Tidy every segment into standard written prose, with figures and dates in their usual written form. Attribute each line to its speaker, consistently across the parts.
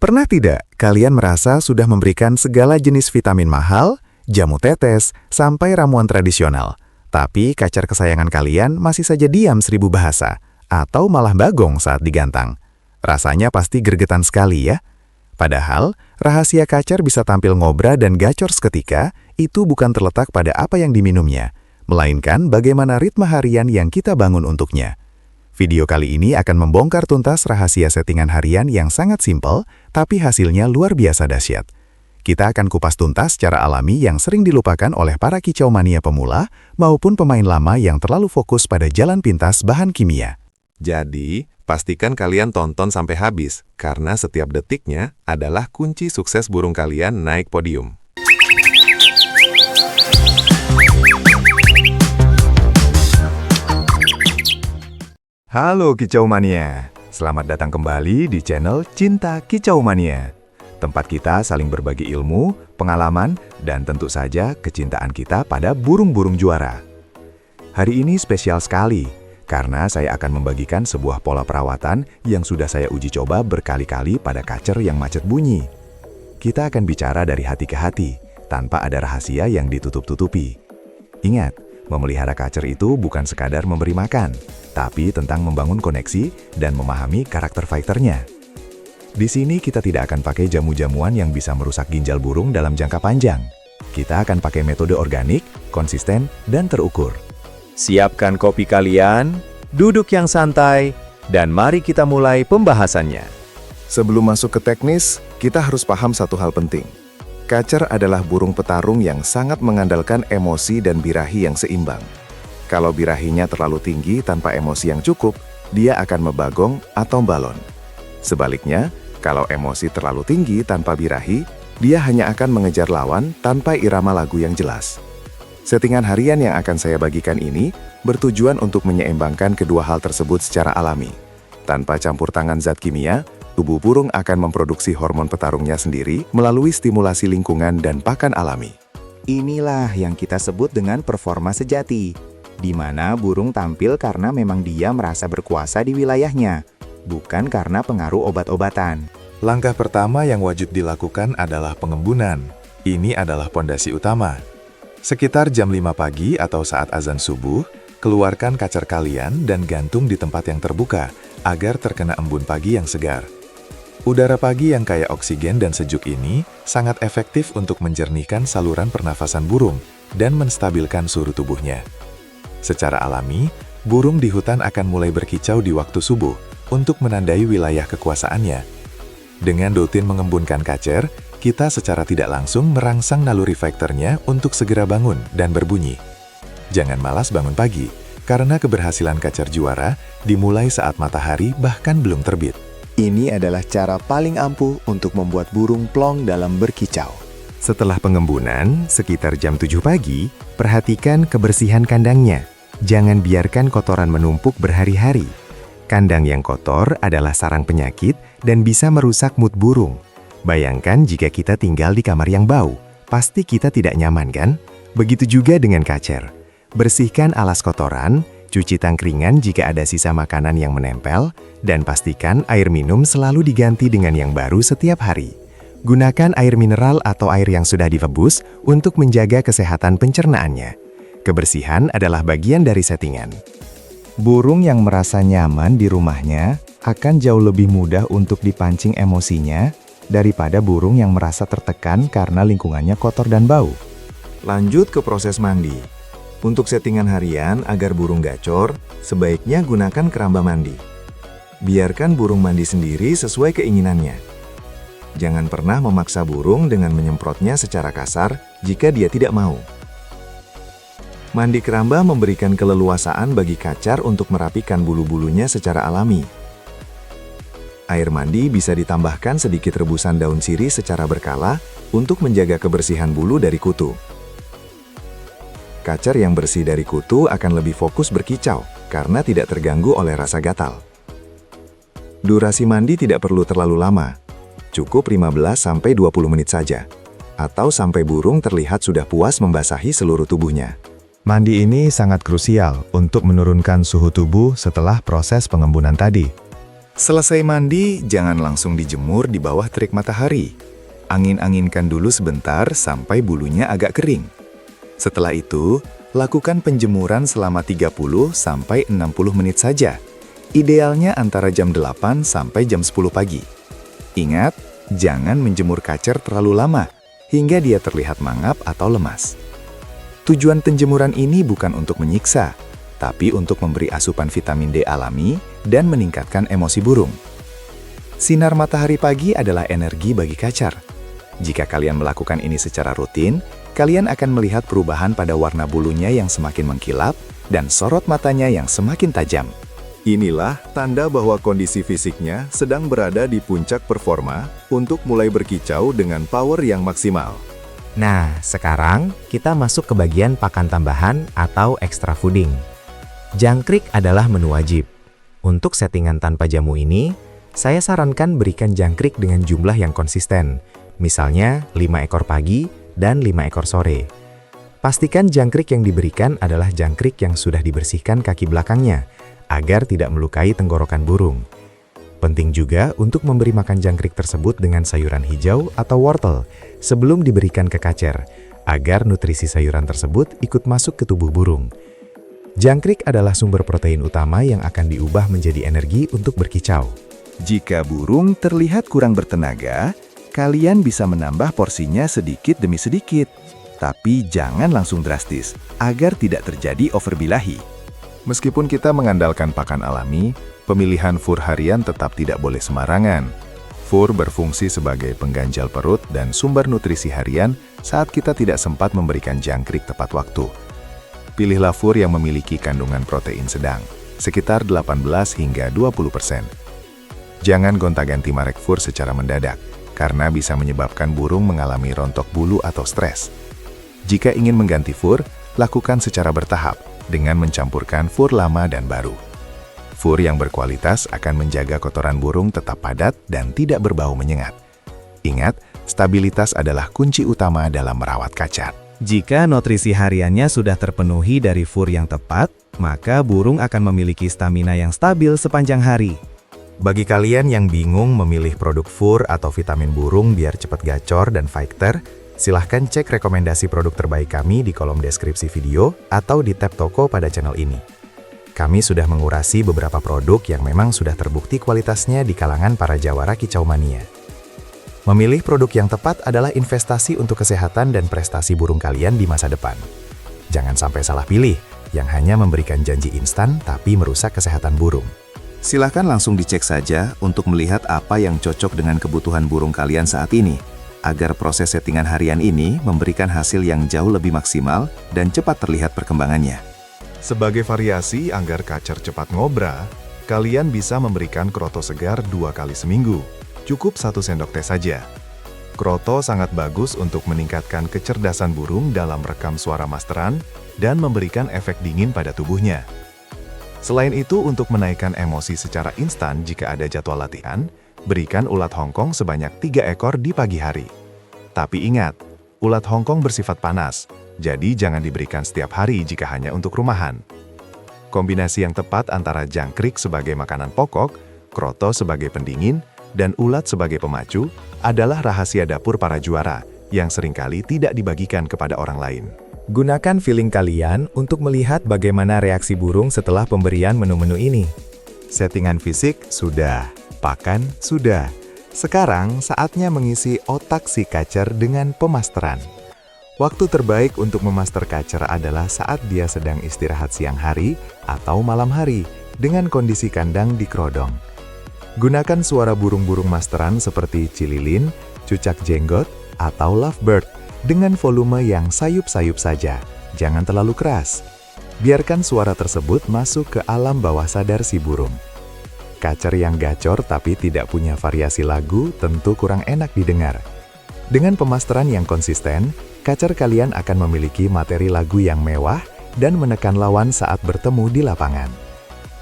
Speaker 1: Pernah tidak kalian merasa sudah memberikan segala jenis vitamin mahal, jamu tetes, sampai ramuan tradisional, tapi kacer kesayangan kalian masih saja diam 1000 bahasa, atau malah bagong saat digantang? Rasanya pasti gregetan sekali ya? Padahal, rahasia kacer bisa tampil ngobra dan gacor seketika itu bukan terletak pada apa yang diminumnya, melainkan bagaimana ritme harian yang kita bangun untuknya. Video kali ini akan membongkar tuntas rahasia settingan harian yang sangat simpel, tapi hasilnya luar biasa dahsyat. Kita akan kupas tuntas cara alami yang sering dilupakan oleh para kicau mania pemula maupun pemain lama yang terlalu fokus pada jalan pintas bahan kimia.
Speaker 2: Jadi, pastikan kalian tonton sampai habis, karena setiap detiknya adalah kunci sukses burung kalian naik podium.
Speaker 1: Halo Kicau Mania, selamat datang kembali di channel Cinta Kicau Mania. Tempat kita saling berbagi ilmu, pengalaman, dan tentu saja kecintaan kita pada burung-burung juara. Hari ini spesial sekali, karena saya akan membagikan sebuah pola perawatan yang sudah saya uji coba berkali-kali pada kacer yang macet bunyi. Kita akan bicara dari hati ke hati, tanpa ada rahasia yang ditutup-tutupi. Ingat, memelihara kacer itu bukan sekadar memberi makan, tapi tentang membangun koneksi dan memahami karakter fighternya. Di sini kita tidak akan pakai jamu-jamuan yang bisa merusak ginjal burung dalam jangka panjang. Kita akan pakai metode organik, konsisten, dan terukur.
Speaker 3: Siapkan kopi kalian, duduk yang santai, dan mari kita mulai pembahasannya.
Speaker 4: Sebelum masuk ke teknis, kita harus paham satu hal penting. Kacer adalah burung petarung yang sangat mengandalkan emosi dan birahi yang seimbang. Kalau birahinya terlalu tinggi tanpa emosi yang cukup, dia akan membagong atau balon. Sebaliknya, kalau emosi terlalu tinggi tanpa birahi, dia hanya akan mengejar lawan tanpa irama lagu yang jelas. Settingan harian yang akan saya bagikan ini bertujuan untuk menyeimbangkan kedua hal tersebut secara alami. Tanpa campur tangan zat kimia, tubuh burung akan memproduksi hormon petarungnya sendiri melalui stimulasi lingkungan dan pakan alami.
Speaker 5: Inilah yang kita sebut dengan performa sejati, di mana burung tampil karena memang dia merasa berkuasa di wilayahnya, bukan karena pengaruh obat-obatan.
Speaker 1: Langkah pertama yang wajib dilakukan adalah pengembunan. Ini adalah pondasi utama. Sekitar jam 5 pagi atau saat azan subuh, keluarkan kacer kalian dan gantung di tempat yang terbuka, agar terkena embun pagi yang segar. Udara pagi yang kaya oksigen dan sejuk ini sangat efektif untuk menjernihkan saluran pernafasan burung dan menstabilkan suhu tubuhnya. Secara alami, burung di hutan akan mulai berkicau di waktu subuh untuk menandai wilayah kekuasaannya. Dengan rutin mengembunkan kacer, kita secara tidak langsung merangsang naluri fighternya untuk segera bangun dan berbunyi. Jangan malas bangun pagi, karena keberhasilan kacer juara dimulai saat matahari bahkan belum terbit.
Speaker 5: Ini adalah cara paling ampuh untuk membuat burung plong dalam berkicau.
Speaker 1: Setelah pengembunan, sekitar jam 7 pagi, perhatikan kebersihan kandangnya. Jangan biarkan kotoran menumpuk berhari-hari. Kandang yang kotor adalah sarang penyakit dan bisa merusak mood burung. Bayangkan jika kita tinggal di kamar yang bau, pasti kita tidak nyaman kan? Begitu juga dengan kacer. Bersihkan alas kotoran, cuci tangkringan jika ada sisa makanan yang menempel, dan pastikan air minum selalu diganti dengan yang baru setiap hari. Gunakan air mineral atau air yang sudah direbus untuk menjaga kesehatan pencernaannya. Kebersihan adalah bagian dari settingan.
Speaker 5: Burung yang merasa nyaman di rumahnya akan jauh lebih mudah untuk dipancing emosinya daripada burung yang merasa tertekan karena lingkungannya kotor dan bau.
Speaker 4: Lanjut ke proses mandi. Untuk settingan harian agar burung gacor, sebaiknya gunakan keramba mandi. Biarkan burung mandi sendiri sesuai keinginannya. Jangan pernah memaksa burung dengan menyemprotnya secara kasar jika dia tidak mau. Mandi keramba memberikan keleluasaan bagi kacar untuk merapikan bulu-bulunya secara alami. Air mandi bisa ditambahkan sedikit rebusan daun sirih secara berkala untuk menjaga kebersihan bulu dari kutu. Kacar yang bersih dari kutu akan lebih fokus berkicau karena tidak terganggu oleh rasa gatal. Durasi mandi tidak perlu terlalu lama, cukup 15-20 menit saja, atau sampai burung terlihat sudah puas membasahi seluruh tubuhnya.
Speaker 1: Mandi ini sangat krusial untuk menurunkan suhu tubuh setelah proses pengembunan tadi.
Speaker 4: Selesai mandi, jangan langsung dijemur di bawah terik matahari. Angin-anginkan dulu sebentar sampai bulunya agak kering. Setelah itu, lakukan penjemuran selama 30 sampai 60 menit saja. Idealnya antara jam 8 sampai jam 10 pagi. Ingat, jangan menjemur kacer terlalu lama, hingga dia terlihat mangap atau lemas. Tujuan penjemuran ini bukan untuk menyiksa, tapi untuk memberi asupan vitamin D alami dan meningkatkan emosi burung. Sinar matahari pagi adalah energi bagi kacar. Jika kalian melakukan ini secara rutin, kalian akan melihat perubahan pada warna bulunya yang semakin mengkilap dan sorot matanya yang semakin tajam. Inilah tanda bahwa kondisi fisiknya sedang berada di puncak performa untuk mulai berkicau dengan power yang maksimal.
Speaker 5: Nah, sekarang kita masuk ke bagian pakan tambahan atau extra fooding. Jangkrik adalah menu wajib. Untuk settingan tanpa jamu ini, saya sarankan berikan jangkrik dengan jumlah yang konsisten. Misalnya 5 ekor pagi dan 5 ekor sore. Pastikan jangkrik yang diberikan adalah jangkrik yang sudah dibersihkan kaki belakangnya, agar tidak melukai tenggorokan burung. Penting juga untuk memberi makan jangkrik tersebut dengan sayuran hijau atau wortel sebelum diberikan ke kacer, agar nutrisi sayuran tersebut ikut masuk ke tubuh burung. Jangkrik adalah sumber protein utama yang akan diubah menjadi energi untuk berkicau.
Speaker 4: Jika burung terlihat kurang bertenaga, kalian bisa menambah porsinya sedikit demi sedikit. Tapi jangan langsung drastis, agar tidak terjadi overbilahi. Meskipun kita mengandalkan pakan alami, pemilihan fur harian tetap tidak boleh sembarangan. Fur berfungsi sebagai pengganjal perut dan sumber nutrisi harian saat kita tidak sempat memberikan jangkrik tepat waktu. Pilihlah fur yang memiliki kandungan protein sedang, sekitar 18 hingga 20%. Jangan gonta-ganti merek fur secara mendadak, karena bisa menyebabkan burung mengalami rontok bulu atau stres. Jika ingin mengganti fur, lakukan secara bertahap dengan mencampurkan fur lama dan baru. Fur yang berkualitas akan menjaga kotoran burung tetap padat dan tidak berbau menyengat. Ingat, stabilitas adalah kunci utama dalam merawat kacar.
Speaker 3: Jika nutrisi hariannya sudah terpenuhi dari fur yang tepat, maka burung akan memiliki stamina yang stabil sepanjang hari.
Speaker 1: Bagi kalian yang bingung memilih produk fur atau vitamin burung biar cepat gacor dan fighter, silahkan cek rekomendasi produk terbaik kami di kolom deskripsi video atau di tab toko pada channel ini. Kami sudah mengurasi beberapa produk yang memang sudah terbukti kualitasnya di kalangan para jawara kicau mania. Memilih produk yang tepat adalah investasi untuk kesehatan dan prestasi burung kalian di masa depan. Jangan sampai salah pilih, yang hanya memberikan janji instan tapi merusak kesehatan burung.
Speaker 4: Silahkan langsung dicek saja untuk melihat apa yang cocok dengan kebutuhan burung kalian saat ini, agar proses settingan harian ini memberikan hasil yang jauh lebih maksimal dan cepat terlihat perkembangannya. Sebagai variasi agar kacer cepat ngobra, kalian bisa memberikan kroto segar 2 kali seminggu. Cukup 1 sendok teh saja. Kroto sangat bagus untuk meningkatkan kecerdasan burung dalam rekam suara masteran dan memberikan efek dingin pada tubuhnya. Selain itu, untuk menaikkan emosi secara instan jika ada jadwal latihan, berikan ulat Hongkong sebanyak 3 ekor di pagi hari. Tapi ingat, ulat Hongkong bersifat panas, jadi jangan diberikan setiap hari jika hanya untuk rumahan. Kombinasi yang tepat antara jangkrik sebagai makanan pokok, kroto sebagai pendingin, dan ulat sebagai pemacu adalah rahasia dapur para juara yang seringkali tidak dibagikan kepada orang lain.
Speaker 3: Gunakan feeling kalian untuk melihat bagaimana reaksi burung setelah pemberian menu-menu ini.
Speaker 1: Settingan fisik sudah, pakan sudah. Sekarang saatnya mengisi otak si kacer dengan pemasteran. Waktu terbaik untuk memaster kacer adalah saat dia sedang istirahat siang hari atau malam hari dengan kondisi kandang dikerodong. Gunakan suara burung-burung masteran seperti cililin, cucak jenggot, atau lovebird dengan volume yang sayup-sayup saja, jangan terlalu keras. Biarkan suara tersebut masuk ke alam bawah sadar si burung. Kacer yang gacor tapi tidak punya variasi lagu tentu kurang enak didengar. Dengan pemasteran yang konsisten, kacer kalian akan memiliki materi lagu yang mewah dan menekan lawan saat bertemu di lapangan.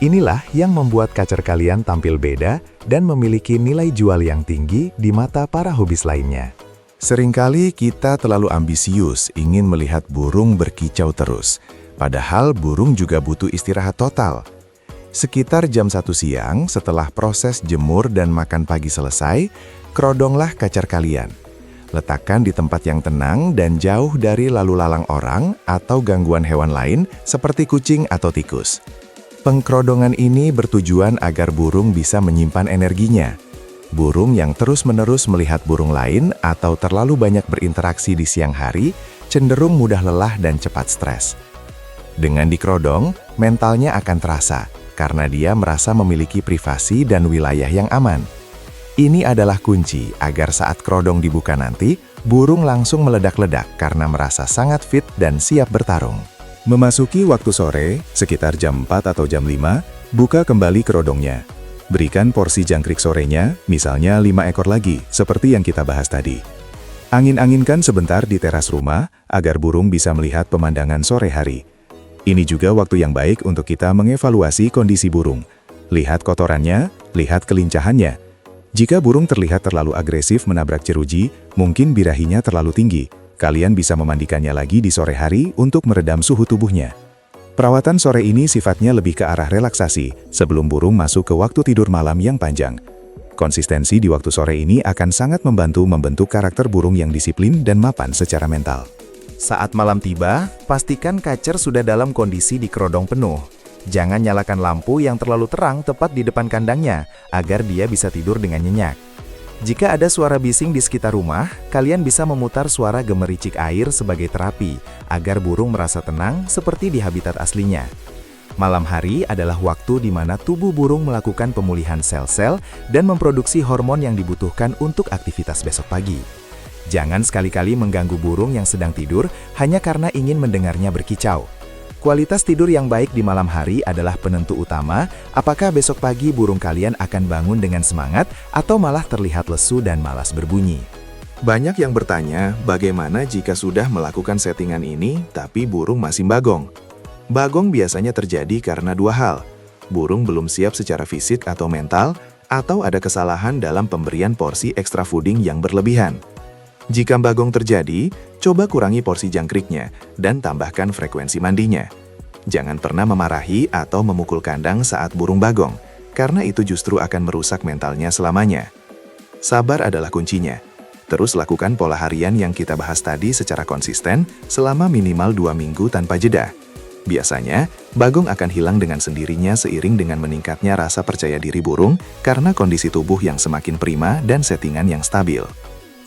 Speaker 1: Inilah yang membuat kacer kalian tampil beda dan memiliki nilai jual yang tinggi di mata para hobis lainnya.
Speaker 4: Seringkali kita terlalu ambisius ingin melihat burung berkicau terus, padahal burung juga butuh istirahat total. Sekitar jam 1 siang, setelah proses jemur dan makan pagi selesai, kerodonglah kacer kalian. Letakkan di tempat yang tenang dan jauh dari lalu lalang orang atau gangguan hewan lain seperti kucing atau tikus. Pengkerodongan ini bertujuan agar burung bisa menyimpan energinya. Burung yang terus-menerus melihat burung lain atau terlalu banyak berinteraksi di siang hari cenderung mudah lelah dan cepat stres. Dengan dikerodong, mentalnya akan terasa karena dia merasa memiliki privasi dan wilayah yang aman. Ini adalah kunci agar saat kerodong dibuka nanti, burung langsung meledak-ledak karena merasa sangat fit dan siap bertarung. Memasuki waktu sore, sekitar jam 4 atau jam 5, buka kembali kerodongnya. Berikan porsi jangkrik sorenya, misalnya 5 ekor lagi, seperti yang kita bahas tadi. Angin-anginkan sebentar di teras rumah, agar burung bisa melihat pemandangan sore hari. Ini juga waktu yang baik untuk kita mengevaluasi kondisi burung. Lihat kotorannya, lihat kelincahannya. Jika burung terlihat terlalu agresif menabrak jeruji, mungkin birahinya terlalu tinggi. Kalian bisa memandikannya lagi di sore hari untuk meredam suhu tubuhnya. Perawatan sore ini sifatnya lebih ke arah relaksasi, sebelum burung masuk ke waktu tidur malam yang panjang. Konsistensi di waktu sore ini akan sangat membantu membentuk karakter burung yang disiplin dan mapan secara mental.
Speaker 3: Saat malam tiba, pastikan kacer sudah dalam kondisi dikerodong penuh. Jangan nyalakan lampu yang terlalu terang tepat di depan kandangnya, agar dia bisa tidur dengan nyenyak. Jika ada suara bising di sekitar rumah, kalian bisa memutar suara gemericik air sebagai terapi, agar burung merasa tenang seperti di habitat aslinya. Malam hari adalah waktu di mana tubuh burung melakukan pemulihan sel-sel dan memproduksi hormon yang dibutuhkan untuk aktivitas besok pagi. Jangan sekali-kali mengganggu burung yang sedang tidur hanya karena ingin mendengarnya berkicau. Kualitas tidur yang baik di malam hari adalah penentu utama apakah besok pagi burung kalian akan bangun dengan semangat atau malah terlihat lesu dan malas berbunyi.
Speaker 4: Banyak yang bertanya, bagaimana jika sudah melakukan settingan ini, tapi burung masih bagong? Bagong biasanya terjadi karena dua hal. Burung belum siap secara fisik atau mental, atau ada kesalahan dalam pemberian porsi extra fooding yang berlebihan. Jika bagong terjadi, coba kurangi porsi jangkriknya dan tambahkan frekuensi mandinya. Jangan pernah memarahi atau memukul kandang saat burung bagong, karena itu justru akan merusak mentalnya selamanya. Sabar adalah kuncinya. Terus lakukan pola harian yang kita bahas tadi secara konsisten selama minimal 2 minggu tanpa jeda. Biasanya, bagong akan hilang dengan sendirinya seiring dengan meningkatnya rasa percaya diri burung karena kondisi tubuh yang semakin prima dan settingan yang stabil.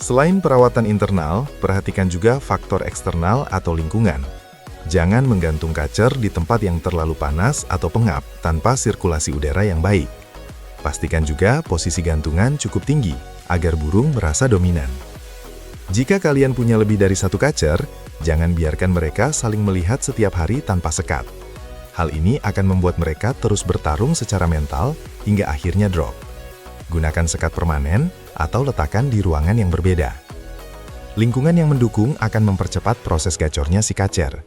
Speaker 1: Selain perawatan internal, perhatikan juga faktor eksternal atau lingkungan. Jangan menggantung kacer di tempat yang terlalu panas atau pengap tanpa sirkulasi udara yang baik. Pastikan juga posisi gantungan cukup tinggi agar burung merasa dominan. Jika kalian punya lebih dari satu kacer, jangan biarkan mereka saling melihat setiap hari tanpa sekat. Hal ini akan membuat mereka terus bertarung secara mental hingga akhirnya drop. Gunakan sekat permanen atau letakkan di ruangan yang berbeda. Lingkungan yang mendukung akan mempercepat proses gacornya si kacer.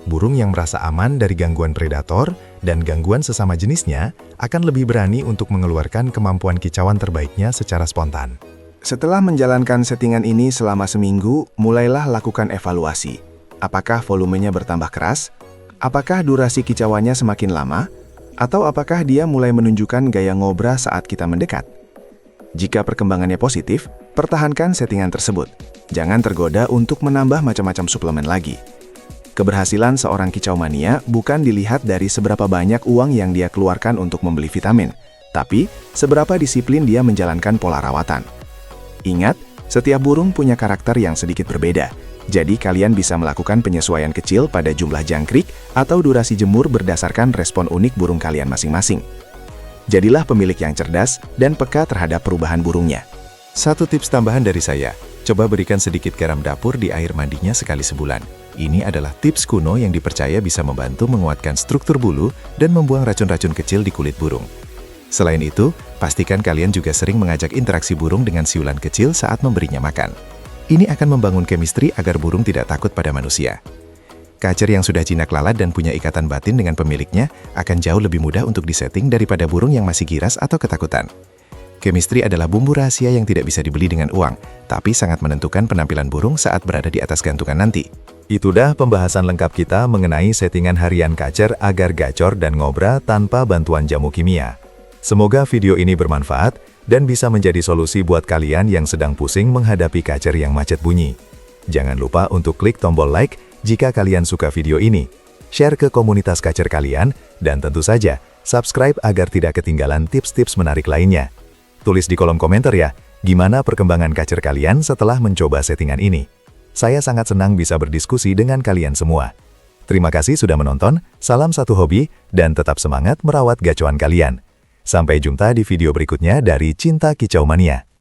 Speaker 1: Burung yang merasa aman dari gangguan predator dan gangguan sesama jenisnya akan lebih berani untuk mengeluarkan kemampuan kicauan terbaiknya secara spontan.
Speaker 4: Setelah menjalankan settingan ini selama seminggu, mulailah lakukan evaluasi. Apakah volumenya bertambah keras? Apakah durasi kicauannya semakin lama? Atau apakah dia mulai menunjukkan gaya ngobra saat kita mendekat? Jika perkembangannya positif, pertahankan settingan tersebut. Jangan tergoda untuk menambah macam-macam suplemen lagi. Keberhasilan seorang kicau mania bukan dilihat dari seberapa banyak uang yang dia keluarkan untuk membeli vitamin, tapi seberapa disiplin dia menjalankan pola rawatan. Ingat, setiap burung punya karakter yang sedikit berbeda, jadi kalian bisa melakukan penyesuaian kecil pada jumlah jangkrik atau durasi jemur berdasarkan respon unik burung kalian masing-masing. Jadilah pemilik yang cerdas dan peka terhadap perubahan burungnya.
Speaker 1: Satu tips tambahan dari saya, coba berikan sedikit garam dapur di air mandinya sekali sebulan. Ini adalah tips kuno yang dipercaya bisa membantu menguatkan struktur bulu dan membuang racun-racun kecil di kulit burung. Selain itu, pastikan kalian juga sering mengajak interaksi burung dengan siulan kecil saat memberinya makan. Ini akan membangun chemistry agar burung tidak takut pada manusia. Kacer yang sudah jinak lalat dan punya ikatan batin dengan pemiliknya akan jauh lebih mudah untuk disetting daripada burung yang masih giras atau ketakutan. Chemistry adalah bumbu rahasia yang tidak bisa dibeli dengan uang, tapi sangat menentukan penampilan burung saat berada di atas gantungan nanti. Itu dah pembahasan lengkap kita mengenai settingan harian Kacer agar gacor dan ngobra tanpa bantuan jamu kimia. Semoga video ini bermanfaat dan bisa menjadi solusi buat kalian yang sedang pusing menghadapi Kacer yang macet bunyi. Jangan lupa untuk klik tombol like jika kalian suka video ini, share ke komunitas Kacer kalian, dan tentu saja subscribe agar tidak ketinggalan tips-tips menarik lainnya. Tulis di kolom komentar ya, gimana perkembangan Kacer kalian setelah mencoba settingan ini. Saya sangat senang bisa berdiskusi dengan kalian semua. Terima kasih sudah menonton, salam satu hobi, dan tetap semangat merawat gacoan kalian. Sampai jumpa di video berikutnya dari Cinta Kicau Mania.